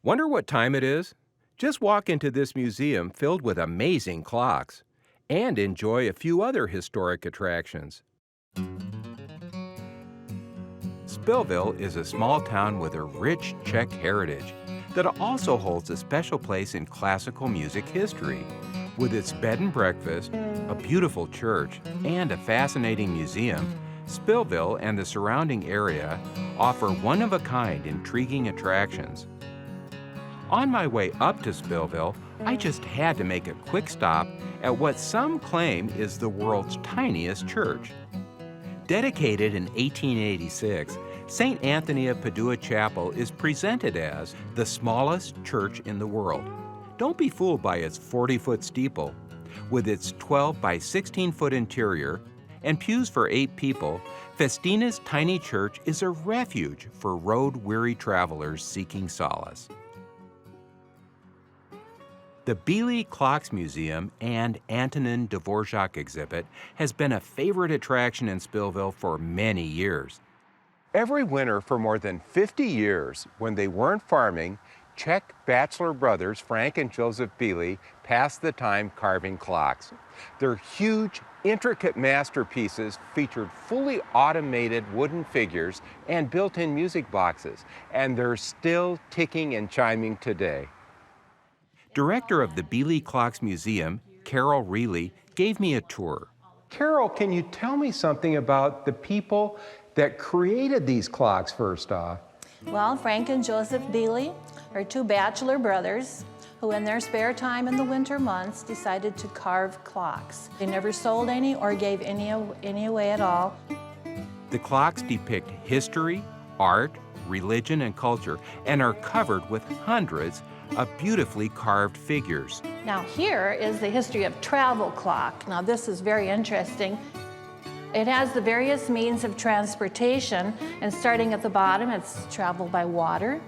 Wonder what time it is? Just walk into this museum filled with amazing clocks and enjoy a few other historic attractions. Spillville is a small town with a rich Czech heritage that also holds a special place in classical music history. With its bed and breakfast, a beautiful church, and a fascinating museum, Spillville and the surrounding area offer one-of-a-kind intriguing attractions. On my way up to Spillville, I just had to make a quick stop at what some claim is the world's tiniest church. Dedicated in 1886, St. Anthony of Padua Chapel is presented as the smallest church in the world. Don't be fooled by its 40-foot steeple. With its 12 by 16-foot interior and pews for 8 people, Festina's tiny church is a refuge for road-weary travelers seeking solace. The Bily Clocks Museum and Antonin Dvorak exhibit has been a favorite attraction in Spillville for many years. Every winter for more than 50 years, when they weren't farming, Czech bachelor brothers Frank and Joseph Bily passed the time carving clocks. Their huge, intricate masterpieces featured fully automated wooden figures and built-in music boxes, and they're still ticking and chiming today. Director of the Bily Clocks Museum, Carol Reilly, gave me a tour. Carol, can you tell me something about the people that created these clocks first off? Well, Frank and Joseph Bily are 2 bachelor brothers who in their spare time in the winter months decided to carve clocks. They never sold any or gave any away at all. The clocks depict history, art, religion, and culture and are covered with hundreds of beautifully carved figures. Now here is the history of travel clock. Now this is very interesting. It has the various means of transportation, and starting at the bottom, it's travel by water,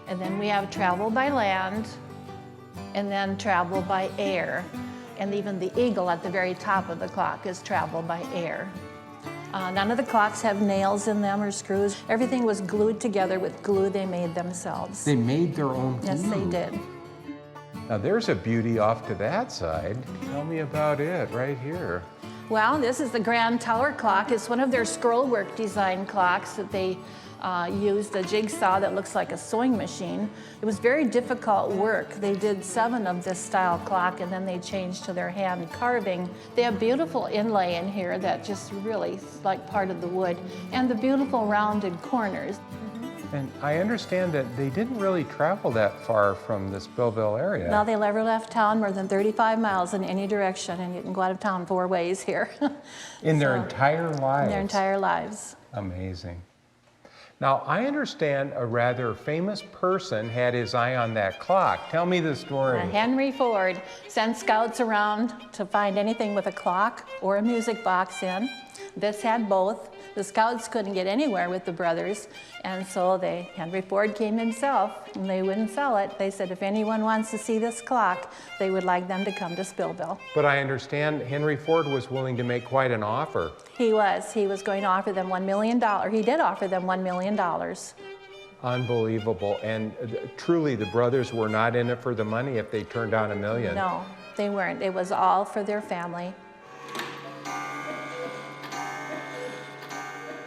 and then we have travel by land, and then travel by air. And even the eagle at the very top of the clock is travel by air. None of the clocks have nails in them or screws. Everything was glued together with glue they made themselves. They made their own glue? Yes, they did. Now there's a beauty off to that side. Tell me about it right here. Well, this is the Grand Tower clock. It's one of their scrollwork design clocks that they used a jigsaw that looks like a sewing machine. It was very difficult work. They did 7 of this style clock and then they changed to their hand carving. They have beautiful inlay in here that just really is like part of the wood, and the beautiful rounded corners. And I understand that they didn't really travel that far from the Spillville area. No, they never left town more than 35 miles in any direction, and you can go out of town 4 ways here. In their entire lives? In their entire lives. Amazing. Now, I understand a rather famous person had his eye on that clock. Tell me the story. Henry Ford sent scouts around to find anything with a clock or a music box in. This had both. The scouts couldn't get anywhere with the brothers, and so Henry Ford came himself, and they wouldn't sell it. They said if anyone wants to see this clock, they would like them to come to Spillville. But I understand Henry Ford was willing to make quite an offer. He was. He was going to offer them $1 million. He did offer them $1 million. Unbelievable. And truly, the brothers were not in it for the money if they turned down $1 million. No, they weren't. It was all for their family.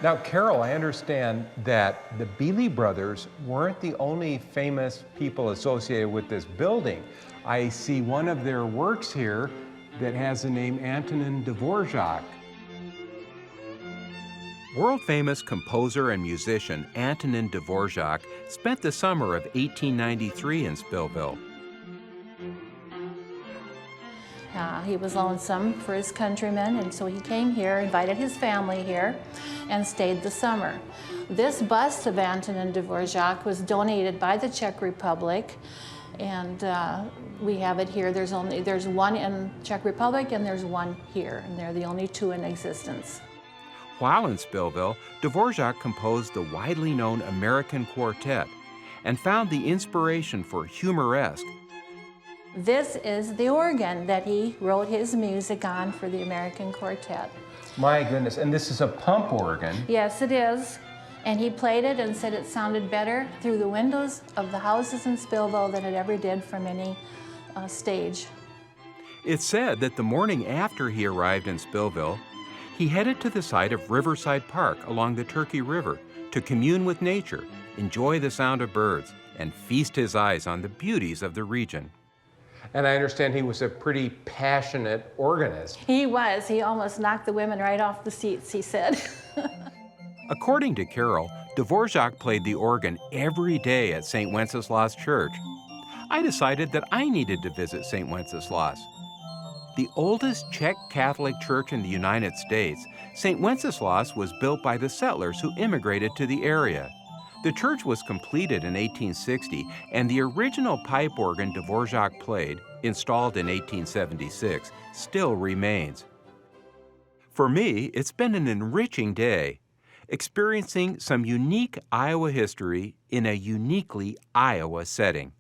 Now, Carol, I understand that the Bily brothers weren't the only famous people associated with this building. I see one of their works here that has the name Antonin Dvorak. World-famous composer and musician Antonin Dvorak spent the summer of 1893 in Spillville. He was lonesome for his countrymen, and so he came here, invited his family here, and stayed the summer. This bust of Antonin Dvorak was donated by the Czech Republic, and we have it here. There's one in Czech Republic and there's one here, and they're the only 2 in existence. While in Spillville, Dvorak composed the widely known American Quartet and found the inspiration for humoresque. This is the organ that he wrote his music on for the American Quartet. My goodness, and this is a pump organ. Yes, it is. And he played it and said it sounded better through the windows of the houses in Spillville than it ever did from any stage. It's said that the morning after he arrived in Spillville, he headed to the site of Riverside Park along the Turkey River to commune with nature, enjoy the sound of birds, and feast his eyes on the beauties of the region. And I understand he was a pretty passionate organist. He was. He almost knocked the women right off the seats, he said. According to Carol, Dvorak played the organ every day at St. Wenceslas Church. I decided that I needed to visit St. Wenceslas. The oldest Czech Catholic church in the United States, St. Wenceslas was built by the settlers who immigrated to the area. The church was completed in 1860, and the original pipe organ Dvorak played, installed in 1876, still remains. For me, it's been an enriching day, experiencing some unique Iowa history in a uniquely Iowa setting.